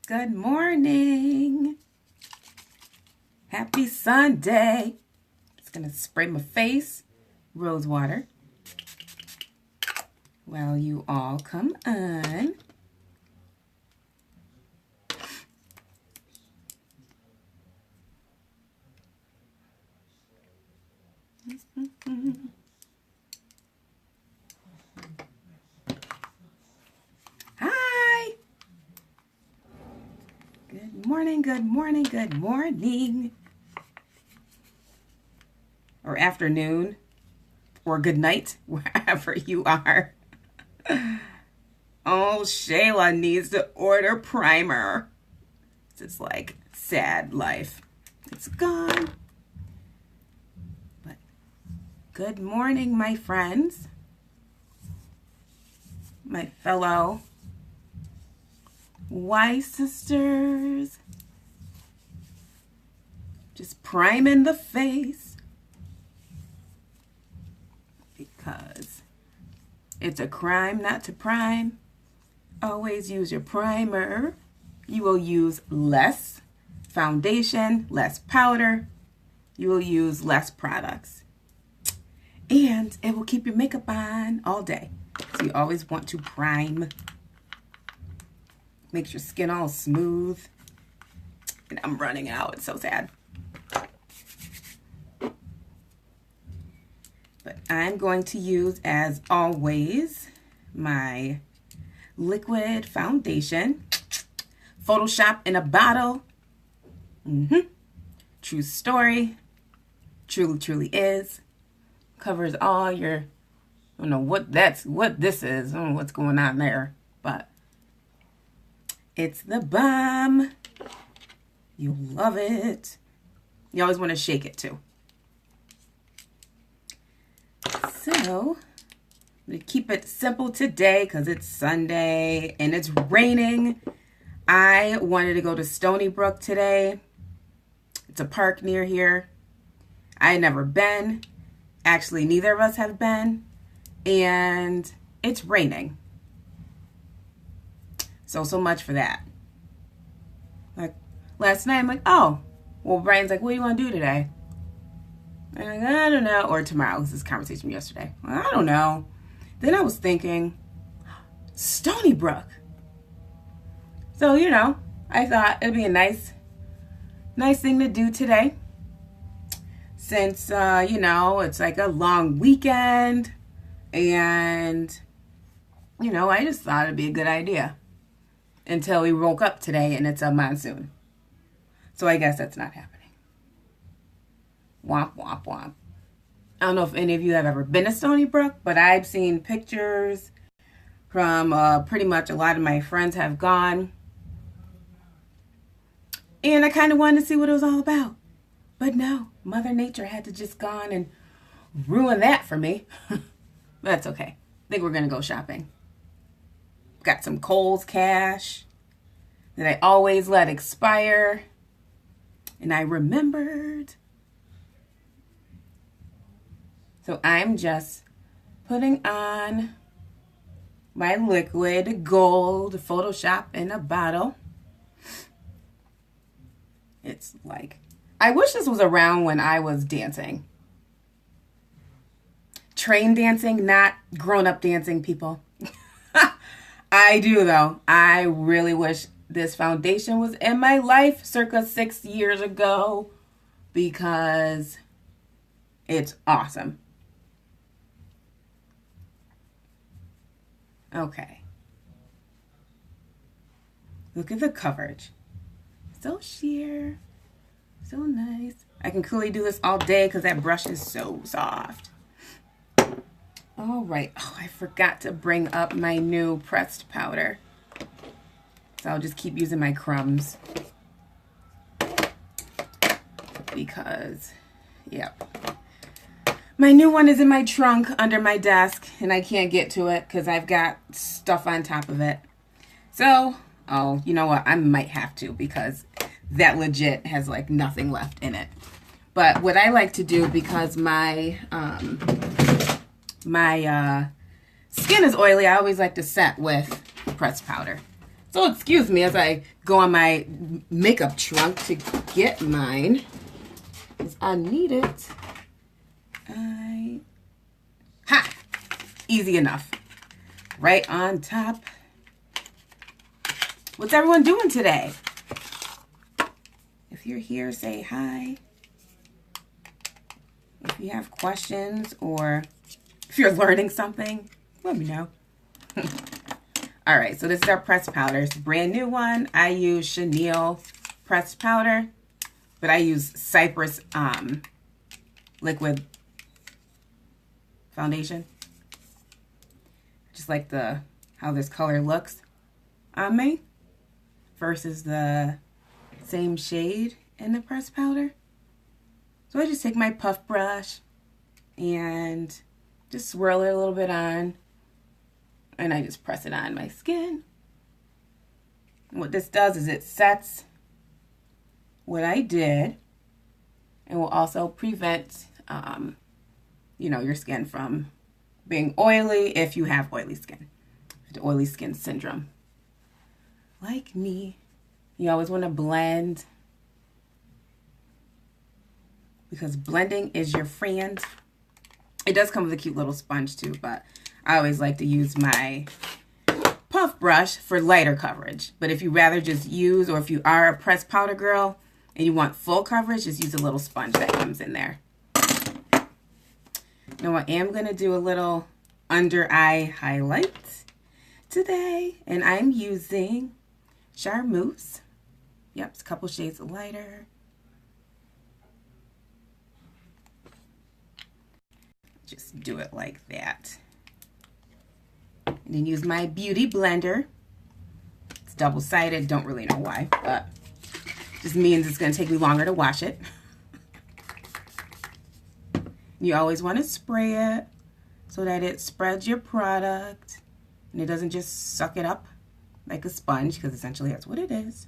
Good morning. Happy Sunday. Just gonna spray my face, rose water, while you all come on. Hi. Good morning, good morning, good morning. Or afternoon, or good night, wherever you are. Oh, Shayla needs to order primer. It's like sad life. It's gone. But good morning, my friends. My fellow Y sisters. Just priming the face. Because it's a crime not to prime. Always use your primer. You will use less foundation, less powder. You will use less products. And it will keep your makeup on all day. So you always want to prime. Makes your skin all smooth. And I'm running out. It's so sad. But I'm going to use, as always, my liquid foundation. Photoshop in a bottle. True story. Truly is. Covers all your, I don't know what this is. I don't know what's going on there. But it's the bomb. You love it. You always want to shake it too. So, I'm going to keep it simple today because it's Sunday and it's raining. I wanted to go to Stony Brook today. It's a park near here. I had never been. Actually, neither of us have been. And it's raining. So much for that. Like, last night, I'm like, oh. Well, Brian's like, what do you want to do today? I'm like, I don't know. Or tomorrow. This is conversation from yesterday. I don't know. Then I was thinking, Stony Brook. So, you know, I thought it'd be a nice thing to do today. Since, you know, it's like a long weekend. And, you know, I just thought it'd be a good idea. Until we woke up today and it's a monsoon. So I guess that's not happening. Womp, womp, womp. I don't know if any of you have ever been to Stony Brook, but I've seen pictures from pretty much a lot of my friends have gone. And I kind of wanted to see what it was all about. But no, Mother Nature had to just gone and ruin that for me. That's okay. I think we're going to go shopping. Got some Kohl's cash that I always let expire. And I remembered. So I'm just putting on my liquid gold Photoshop in a bottle. It's like, I wish this was around when I was dancing. Train dancing, not grown-up dancing, people. I do, though. I really wish this foundation was in my life circa 6 years ago because it's awesome. Okay. Look at the coverage. So sheer. So nice. I can clearly do this all day because that brush is so soft. All right. Oh, I forgot to bring up my new pressed powder. So I'll just keep using my crumbs. Because, yep. My new one is in my trunk under my desk, and I can't get to it because I've got stuff on top of it. So, oh, you know what? I might have to because that legit has like nothing left in it. But what I like to do, because my skin is oily, I always like to set with pressed powder. So excuse me as I go on my makeup trunk to get mine. Because I need it. Ha! Easy enough. Right on top. What's everyone doing today? If you're here, say hi. If you have questions or if you're learning something, let me know. All right, so this is our pressed powder. It's a brand new one. I use Chenille pressed powder, but I use Cypress liquid foundation. Just like how this color looks on me versus the same shade in the pressed powder. So I just take my puff brush and just swirl it a little bit on, and I just press it on my skin. And what this does is it sets what I did and will also prevent, you know, your skin from being oily if you have oily skin, the oily skin syndrome. Like me, you always want to blend because blending is your friend. It does come with a cute little sponge too, but I always like to use my puff brush for lighter coverage. But if you rather just use, or if you are a pressed powder girl and you want full coverage, just use a little sponge that comes in there. Now I am going to do a little under eye highlight today, and I'm using Charmeuse. Yep, it's a couple shades lighter. Just do it like that. And then use my beauty blender. It's double-sided, don't really know why, but just means it's going to take me longer to wash it. You always want to spray it so that it spreads your product and it doesn't just suck it up like a sponge, because essentially that's what it is.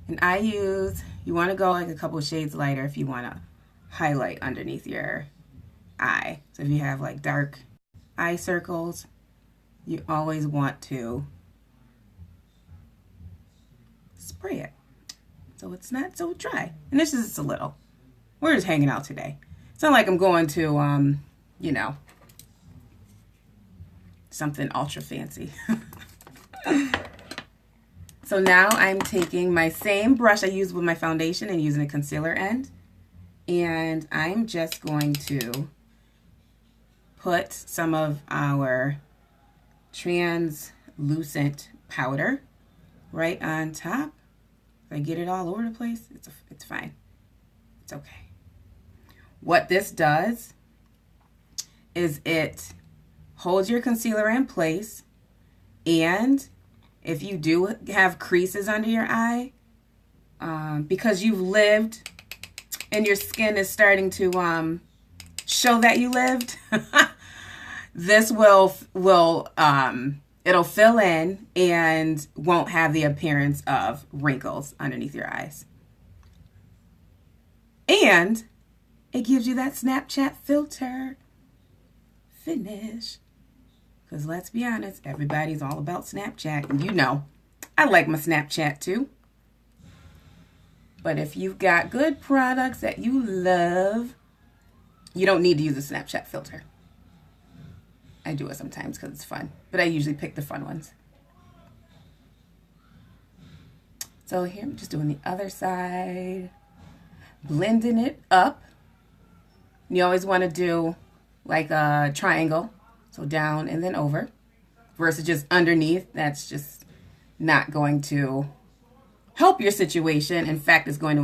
And I use, you want to go like a couple shades lighter if you want to highlight underneath your eye. So if you have like dark eye circles, you always want to spray it so it's not so dry. And this is just a little. We're just hanging out today. It's not like I'm going to, you know, something ultra fancy. So now I'm taking my same brush I used with my foundation and using a concealer end. And I'm just going to put some of our translucent powder right on top. If I get it all over the place, it's fine. It's okay. What this does is it holds your concealer in place, and if you do have creases under your eye, because you've lived and your skin is starting to show that you lived, this will it'll fill in and won't have the appearance of wrinkles underneath your eyes. And it gives you that Snapchat filter finish. Because let's be honest, everybody's all about Snapchat. And you know, I like my Snapchat too. But if you've got good products that you love, you don't need to use a Snapchat filter. I do it sometimes because it's fun. But I usually pick the fun ones. So here I'm just doing the other side. Blending it up. You always want to do like a triangle. So down and then over. Versus just underneath. That's just not going to help your situation. In fact, it's going to,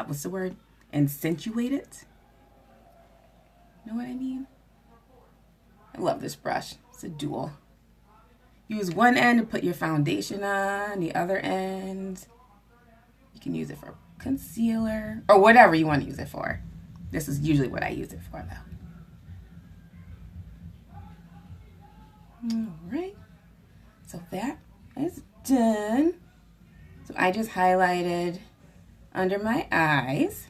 what's the word? Accentuate it. Know what I mean? I love this brush. It's a dual. Use one end to put your foundation on. The other end, you can use it for concealer or whatever you want to use it for. This is usually what I use it for, though. All right. So that is done. So I just highlighted under my eyes.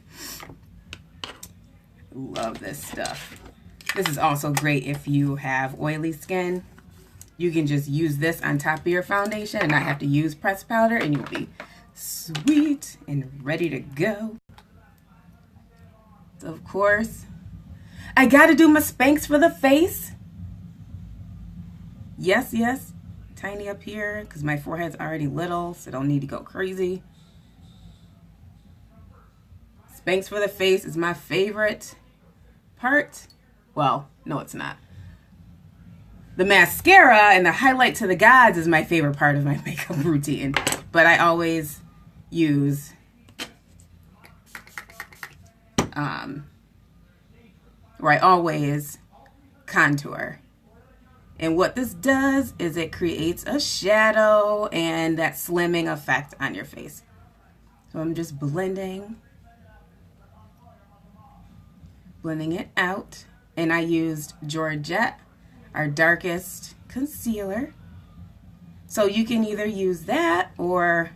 Love this stuff. This is also great if you have oily skin. You can just use this on top of your foundation and not have to use pressed powder, and you'll be sweet and ready to go. So of course, I gotta do my Spanx for the face. Yes, yes, tiny up here because my forehead's already little, so don't need to go crazy. Spanx for the face is my favorite part. Well, no, it's not. The mascara and the highlight to the gods is my favorite part of my makeup routine. But I always use I always contour. And what this does is it creates a shadow and that slimming effect on your face. So I'm just blending it out. And I used Georgette, our darkest concealer. So you can either use that or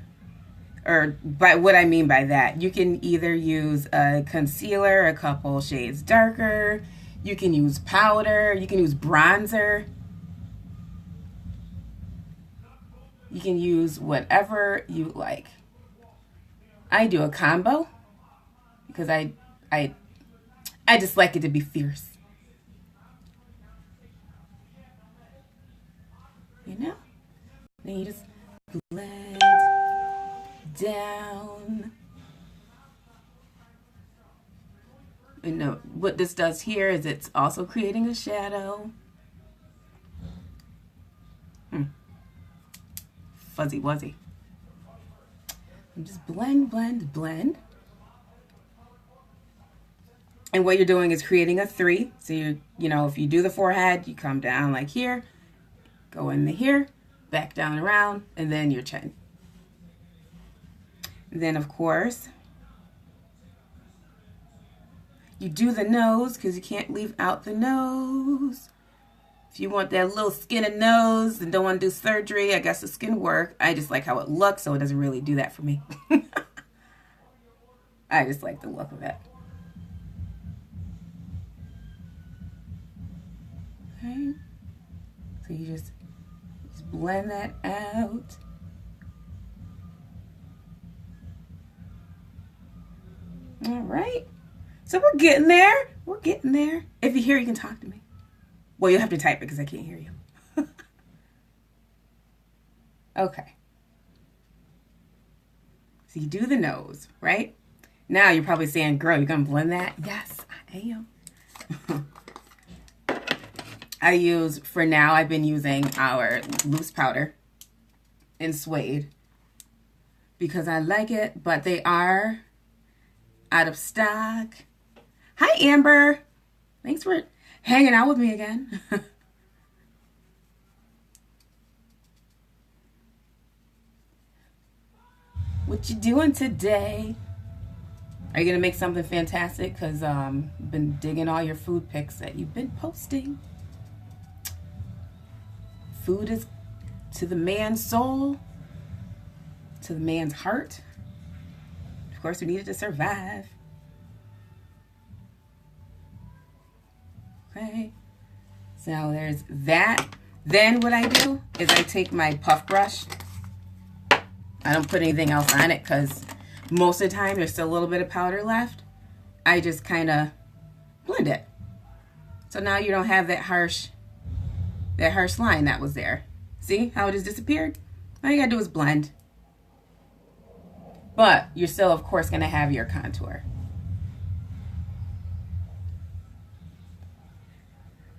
by what I mean by that, you can either use a concealer a couple shades darker, you can use powder, you can use bronzer, you can use whatever you like. I do a combo because I just like it to be fierce. You know? Then you just blend down. And no, what this does here is it's also creating a shadow. Fuzzy wuzzy. And just blend, blend, blend. And what you're doing is creating a 3. So you know, if you do the forehead, you come down like here, go in here, back down around, and then your chin. And then of course, you do the nose because you can't leave out the nose. If you want that little skinny nose and don't want to do surgery, I guess the skin work. I just like how it looks, so it doesn't really do that for me. I just like the look of it. Okay. So you just blend that out. All right. So we're getting there. We're getting there. If you're here, you can talk to me. Well, you'll have to type it because I can't hear you. Okay. So you do the nose, right? Now you're probably saying, girl, you're going to blend that? Yes, I am. For now, I've been using our loose powder in suede because I like it, but they are out of stock. Hi, Amber. Thanks for hanging out with me again. What you doing today? Are you going to make something fantastic? Because I've been digging all your food pics that you've been posting. Food is to the man's soul, to the man's heart. Of course, we need it to survive. Okay, so there's that. Then what I do is I take my puff brush. I don't put anything else on it because most of the time there's still a little bit of powder left. I just kind of blend it. So now you don't have that harsh line that was there. See how it has disappeared? All you gotta do is blend. But you're still, of course, gonna have your contour.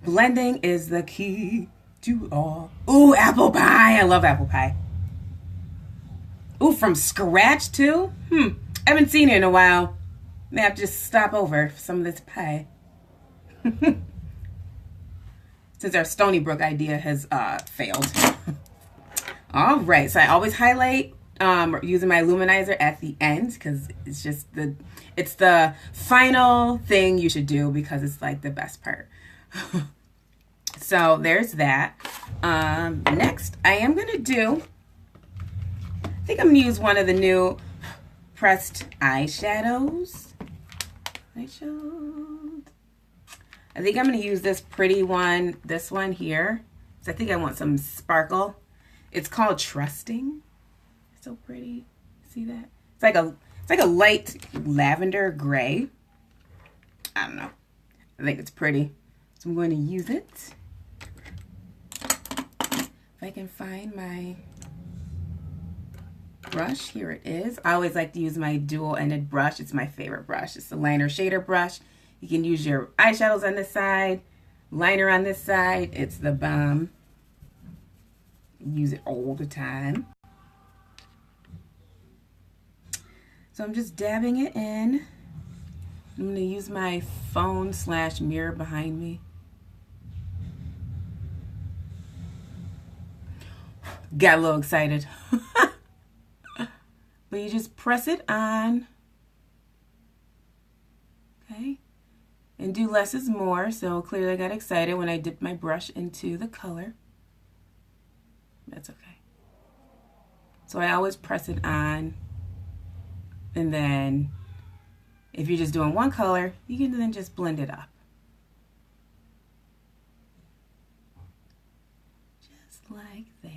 Blending is the key to all. Ooh, apple pie. I love apple pie. Ooh, from scratch too? I haven't seen it in a while. May have to just stop over for some of this pie. Since our Stony Brook idea has failed. All right, so I always highlight using my luminizer at the end because it's just it's the final thing you should do because it's like the best part. So there's that. Next, I am gonna do. I think I'm gonna use one of the new pressed eyeshadows. I think I'm going to use this pretty one, this one here. So I think I want some sparkle. It's called Trusting. So pretty. See that? It's like a light lavender gray. I don't know. I think it's pretty. So I'm going to use it. If I can find my brush, here it is. I always like to use my dual-ended brush. It's my favorite brush. It's the liner shader brush. You can use your eyeshadows on this side, liner on this side. It's the bomb. Use it all the time. So I'm just dabbing it in. I'm going to use my phone / mirror behind me. Got a little excited. But you just press it on. Okay. And do less is more. So clearly I got excited when I dipped my brush into the color. That's okay. So I always press it on. And then if you're just doing one color, you can then just blend it up. Just like that.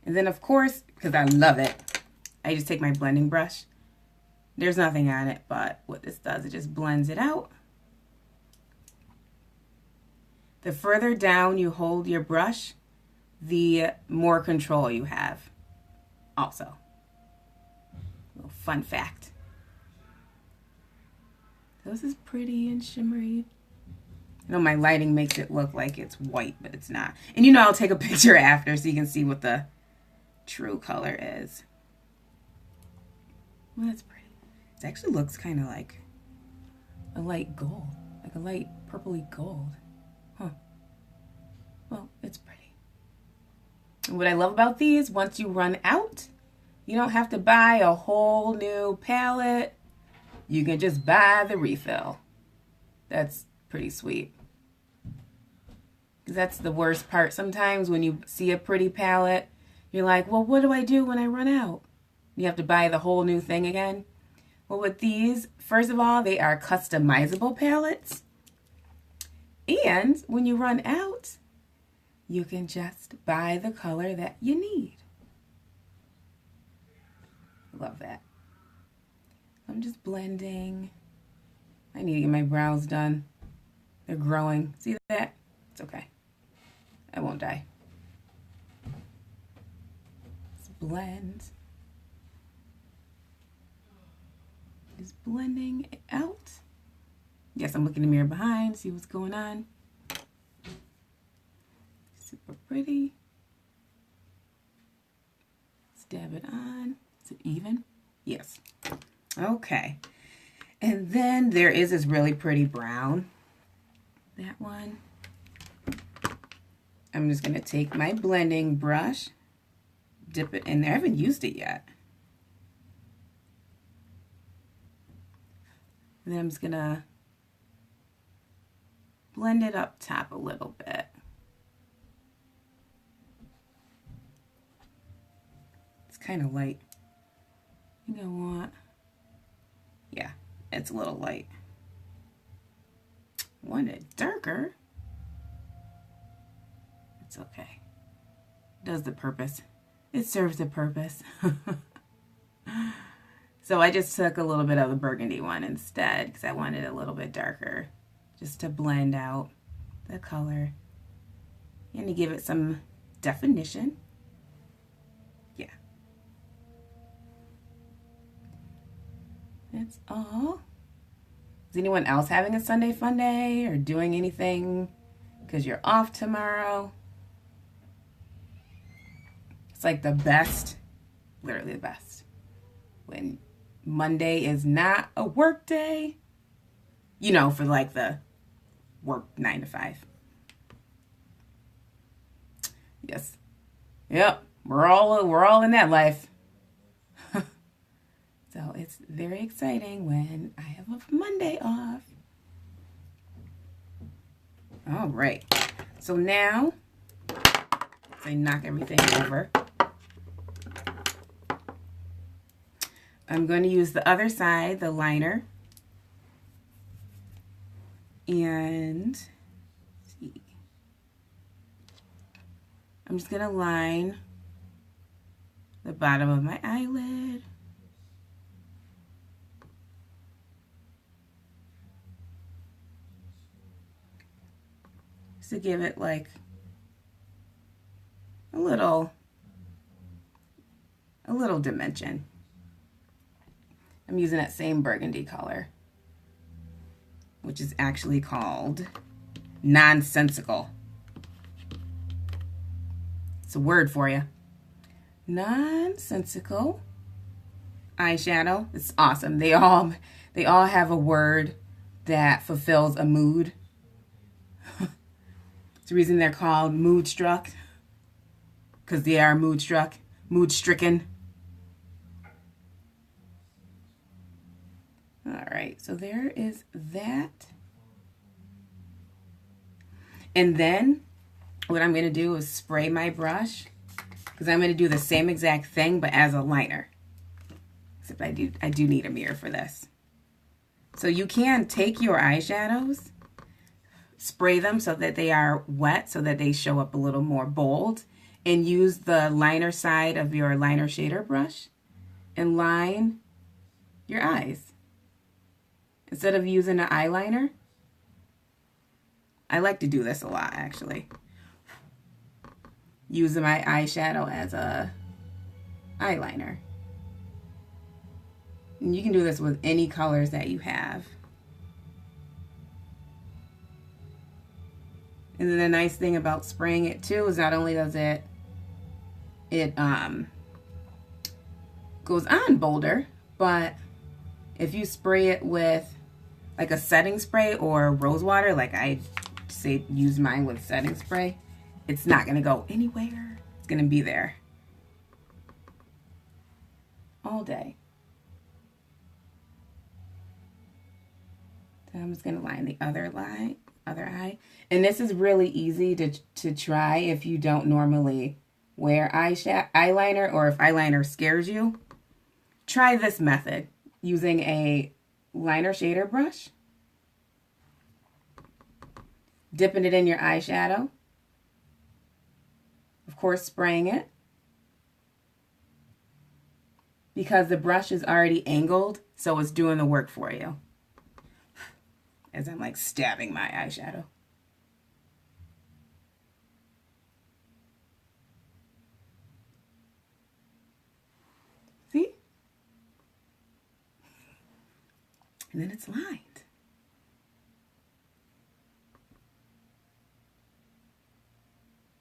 And then of course, because I love it, I just take my blending brush. There's nothing on it, but what this does, it just blends it out. The further down you hold your brush, the more control you have. Also, a little fun fact. So this is pretty and shimmery. I know my lighting makes it look like it's white, but it's not. And you know I'll take a picture after so you can see what the true color is. Well, that's pretty. It actually looks kind of like a light gold, like a light purpley gold. Huh. Well, it's pretty. And what I love about these, once you run out, you don't have to buy a whole new palette. You can just buy the refill. That's pretty sweet. Because that's the worst part. Sometimes when you see a pretty palette, you're like, well, what do I do when I run out? You have to buy the whole new thing again. Well, with these, first of all, they are customizable palettes. And when you run out, you can just buy the color that you need. Love that. I'm just blending. I need to get my brows done. They're growing. See that? It's okay. I won't die. Let's blend. Just blending it out. Yes, I'm looking in the mirror behind, see what's going on. Super pretty. Let's dab it on. Is it even? Yes. Okay. And then there is this really pretty brown. That one. I'm just going to take my blending brush, dip it in there. I haven't used it yet. And then I'm just going to blend it up top a little bit. It's kind of light. I think I want, yeah, it's a little light. Want it darker? It's okay. It does the purpose. It serves the purpose. So I just took a little bit of the burgundy one instead because I wanted it a little bit darker, just to blend out the color and to give it some definition. Yeah. That's all. Is anyone else having a Sunday fun day or doing anything because you're off tomorrow? It's like the best, literally the best, when Monday is not a work day, you know, for like the work 9 to 5. Yes. Yep. We're all in that life. So it's very exciting when I have a Monday off. All right. So now, as I knock everything over, I'm going to use the other side, the liner. And let's see. I'm just going to line the bottom of my eyelid. Just to give it like a little dimension. I'm using that same burgundy color, which is actually called nonsensical. It's a word for you. Nonsensical eyeshadow. It's awesome. They all have a word that fulfills a mood. It's the reason they're called mood struck, because they are mood struck, mood stricken. All right, so there is that. And then what I'm going to do is spray my brush, because I'm going to do the same exact thing but as a liner. Except I do need a mirror for this. So you can take your eyeshadows, spray them so that they are wet, so that they show up a little more bold, and use the liner side of your liner shader brush and line your eyes. Instead of using an eyeliner, I like to do this a lot actually. Using my eyeshadow as a eyeliner. And you can do this with any colors that you have. And then the nice thing about spraying it too is not only does it goes on bolder, but if you spray it with like a setting spray or rose water, like I say use mine with setting spray, it's not going to go anywhere. It's going to be there all day. So I'm just going to line the other eye. And this is really easy to try if you don't normally wear eyeliner, or if eyeliner scares you. Try this method using a liner shader brush, dipping it in your eyeshadow, of course spraying it, because the brush is already angled, so it's doing the work for you. As I'm like stabbing my eyeshadow. See? And then it's lined.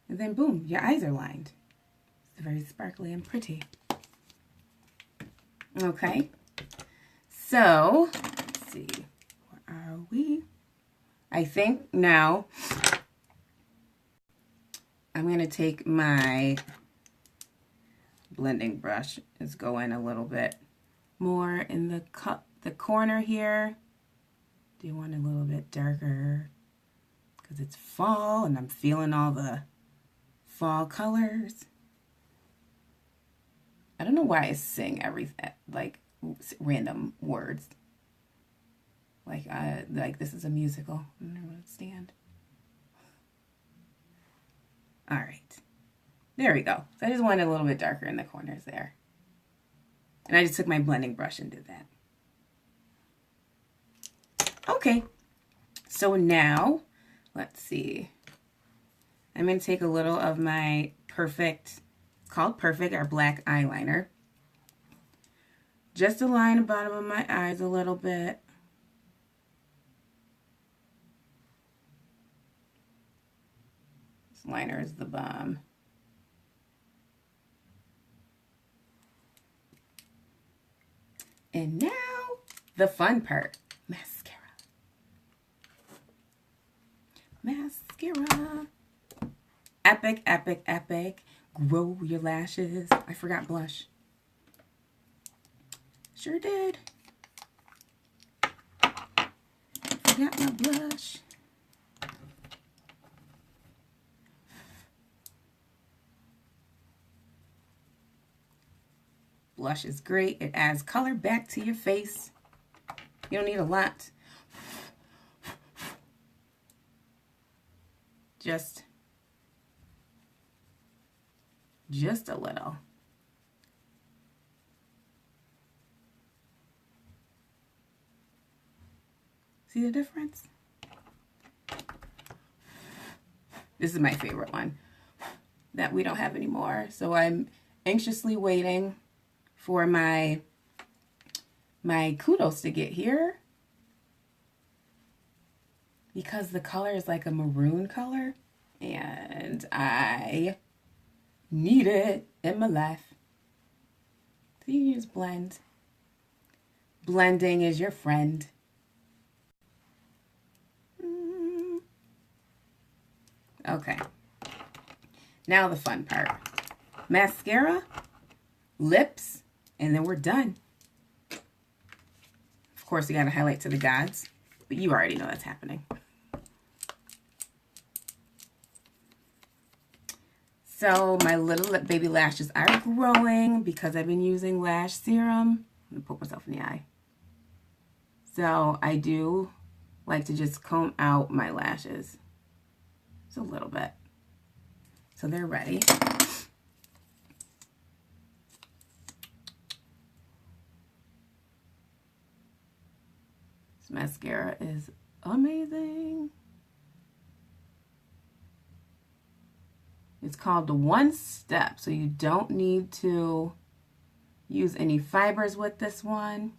And then boom, your eyes are lined. It's very sparkly and pretty. Okay. So, let's see. Where are we? I think now I'm going to take my blending brush. Let's go in a little bit more in the corner here. Do you want a little bit darker? Because it's fall and I'm feeling all the fall colors. I don't know why I sing everything, like random words. Like this is a musical. I don't understand. All right. There we go. So I just wanted a little bit darker in the corners there. And I just took my blending brush and did that. Okay. So now, let's see. I'm going to take a little of my Perfect, it's called Perfect, our black eyeliner. Just to line the bottom of my eyes a little bit. This liner is the bomb. And now, the fun part, mascara. Mascara. Epic, epic, epic. Grow your lashes. I forgot blush. Sure did. Forgot my blush. Blush is great. It adds color back to your face. You don't need a lot. Just Just a little. See the difference? This is my favorite one that we don't have anymore. So I'm anxiously waiting for my kudos to get here, because the color is like a maroon color and I need it in my life. So you just blend. Blending is your friend. Okay. Now the fun part. Mascara, lips, and then we're done. Of course, you got to highlight to the gods, but you already know that's happening. So my little baby lashes are growing because I've been using lash serum. I'm going to poke myself in the eye. So I do like to just comb out my lashes. Just a little bit. So they're ready. This mascara is amazing. It's called the One Step, so you don't need to use any fibers with this one.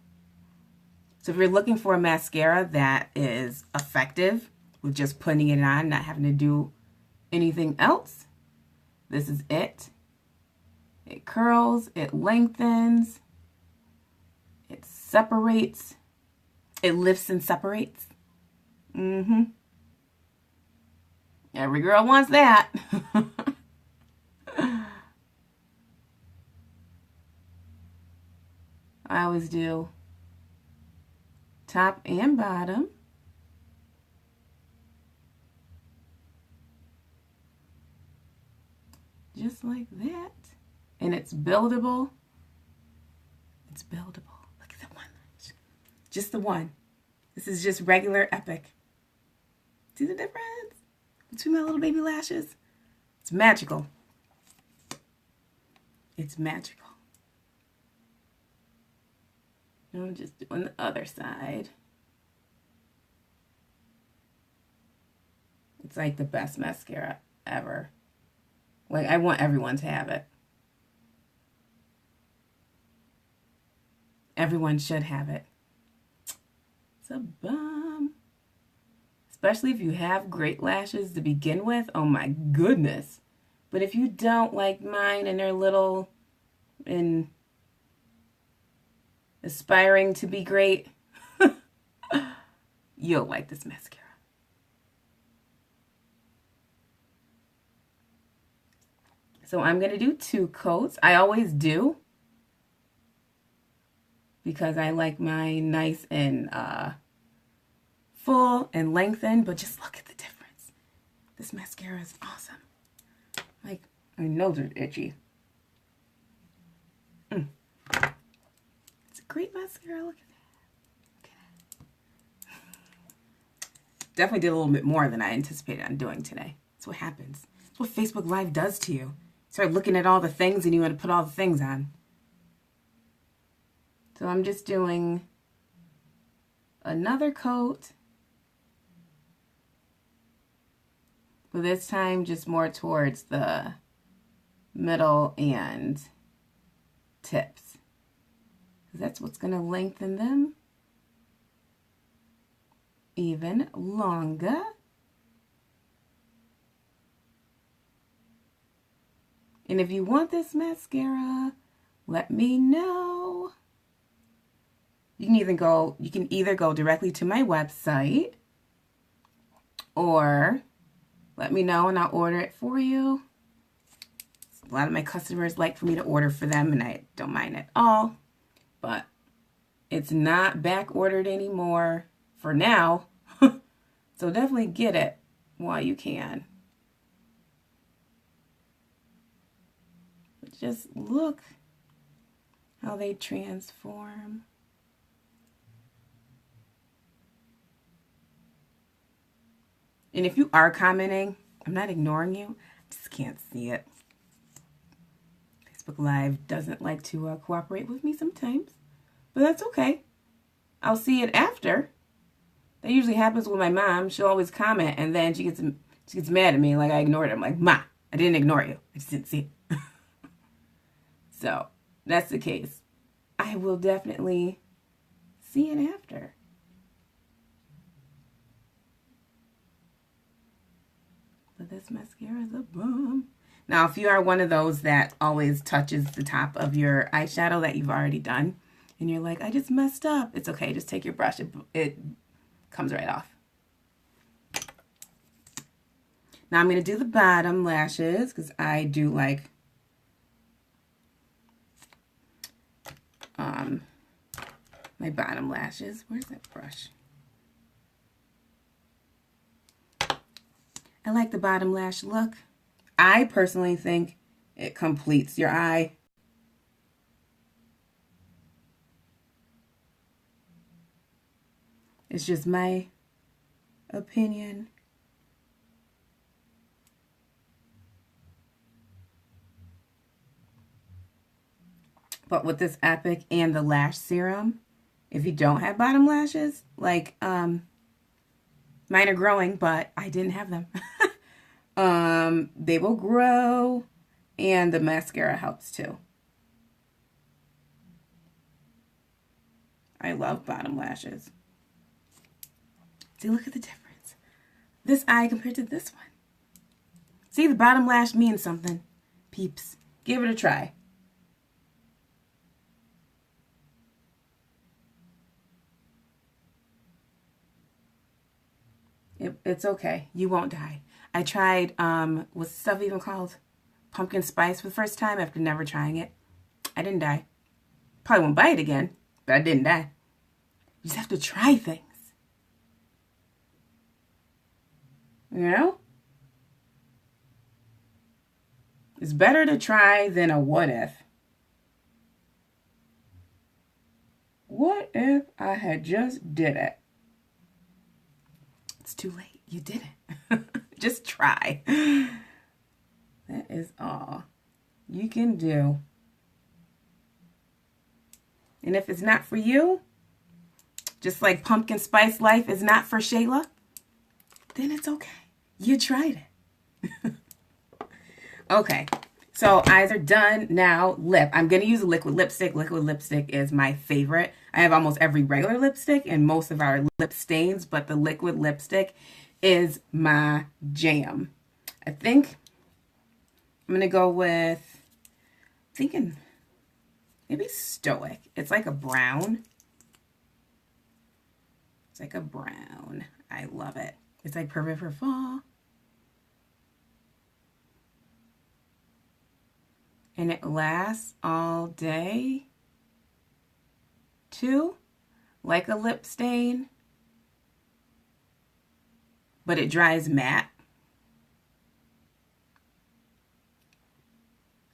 So if you're looking for a mascara that is effective with just putting it on, not having to do anything else, this is it. It curls, it lengthens, it separates, it lifts and separates. Every girl wants that. I always do top and bottom. Just like that. And it's buildable. It's buildable. Look at the one. Just the one. This is just regular Epic. See the difference between my little baby lashes? It's magical. It's magical. Now I'm just doing the other side. It's like the best mascara ever. Like, I want everyone to have it. Everyone should have it. It's a bum. Especially if you have great lashes to begin with. Oh my goodness. But if you don't, like mine, and they're little and aspiring to be great, you'll like this mascara. So I'm going to do 2 coats. I always do, because I like mine nice and full and lengthened. But just look at the difference. This mascara is awesome. Like, my nose is itchy. It's a great mascara. Look at that. Look at that. Definitely did a little bit more than I anticipated on doing today. That's what happens. That's what Facebook Live does to you. Start looking at all the things and you want to put all the things on. So I'm just doing another coat. But this time just more towards the middle and tips. That's what's going to lengthen them even longer. And if you want this mascara, let me know. You can either go directly to my website, or let me know and I'll order it for you. A lot of my customers like for me to order for them, and I don't mind at all. But it's not back ordered anymore for now. So definitely get it while you can. Just look how they transform. And if you are commenting, I'm not ignoring you. I just can't see it. Facebook Live doesn't like to cooperate with me sometimes. But that's okay. I'll see it after. That usually happens with my mom. She'll always comment, and then she gets mad at me like I ignored her. I'm like, Ma, I didn't ignore you. I just didn't see it. So that's the case. I will definitely see it after. But this mascara is a bomb. Now, if you are one of those that always touches the top of your eyeshadow that you've already done, and you're like, I just messed up, it's okay. Just take your brush. It comes right off. Now I'm going to do the bottom lashes because I do like my bottom lashes. Where's that brush? I like the bottom lash look. I personally think it completes your eye. It's just my opinion. But with this Epic and the lash serum, if you don't have bottom lashes, like mine are growing, but I didn't have them. They will grow, and the mascara helps too. I love bottom lashes. See, look at the difference. This eye compared to this one. See, the bottom lash means something. Peeps, give it a try. It's okay. You won't die. I tried, what's stuff even called? Pumpkin spice for the first time after never trying it. I didn't die. Probably won't buy it again, but I didn't die. You just have to try things. You know? It's better to try than a what if. What if I had just did it? It's too late. You did it. Just try. That is all you can do. And if it's not for you, just like pumpkin spice life is not for Shayla, then it's okay. You tried it. Okay. So eyes are done. Now lip. I'm going to use a liquid lipstick. Liquid lipstick is my favorite. I have almost every regular lipstick and most of our lip stains, but the liquid lipstick is my jam. I think I'm going to go with, thinking maybe Stoic. It's like a brown. It's like a brown. I love it. It's like perfect for fall. And it lasts all day, too, like a lip stain, but it dries matte.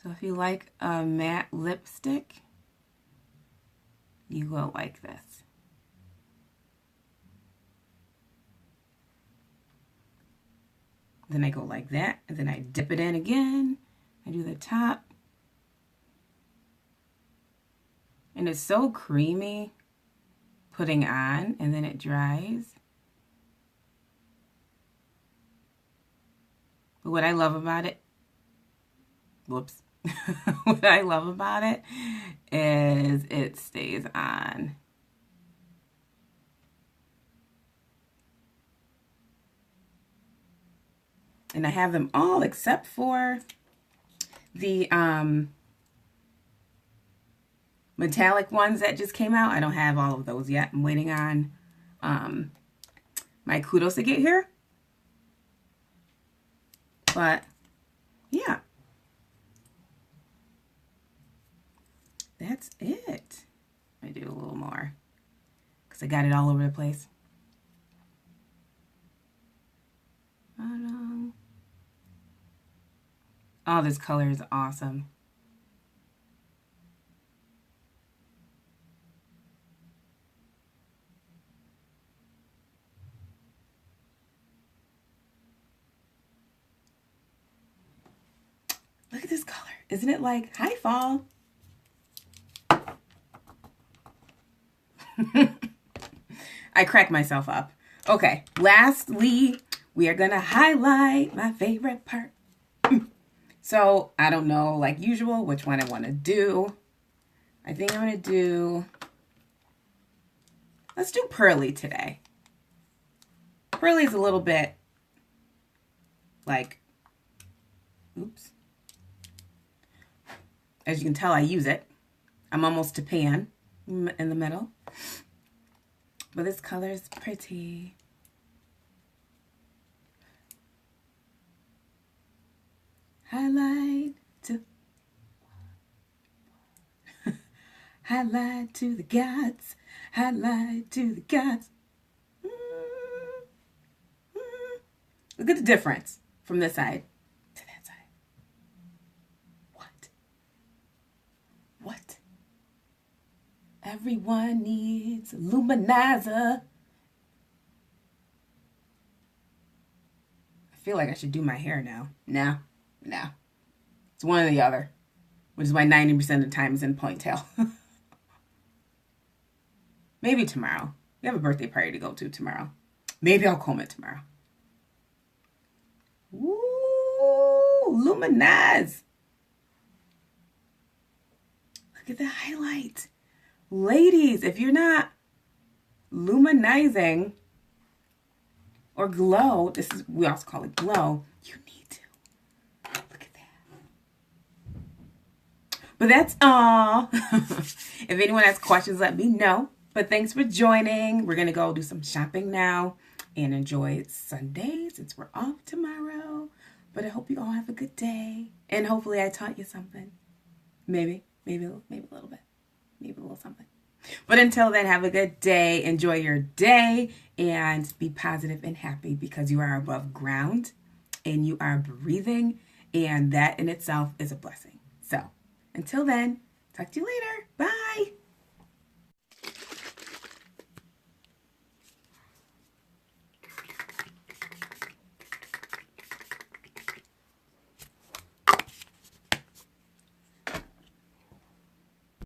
So if you like a matte lipstick, you go like this. Then I go like that, and then I dip it in again. I do the top. And it's so creamy putting on, and then it dries. But what I love about it, whoops. What I love about it is it stays on. And I have them all except for the metallic ones that just came out. I don't have all of those yet. I'm waiting on my kudos to get here. But yeah, that's it. I do a little more because I got it all over the place. Oh, this color is awesome. Look at this color. Isn't it like, hi, fall? I crack myself up. Okay, lastly, we are going to highlight my favorite part. So, I don't know, like usual, which one I want to do. I think I'm going to do, let's do Pearly today. Pearly's a little bit like, oops. As you can tell, I use it. I'm almost to pan in the middle. But this color is pretty. Highlight to highlight to the gods. Highlight to the gods. Look at the difference from this side to that side. What? Everyone needs a luminizer. I feel like I should do my hair now. No. It's one or the other, which is why 90% of the time is in ponytail. Maybe tomorrow. We have a birthday party to go to tomorrow. Maybe I'll comb it tomorrow. Ooh, luminize. Look at the highlight. Ladies, if you're not luminizing or glow, we also call it glow, you need to. Look at that. But that's all. If anyone has questions, let me know. But thanks for joining. We're going to go do some shopping now and enjoy Sunday since we're off tomorrow. But I hope you all have a good day. And hopefully I taught you something. Maybe a little bit. Maybe a little something. But until then, have a good day. Enjoy your day and be positive and happy because you are above ground and you are breathing. And that in itself is a blessing. So until then, talk to you later. Bye.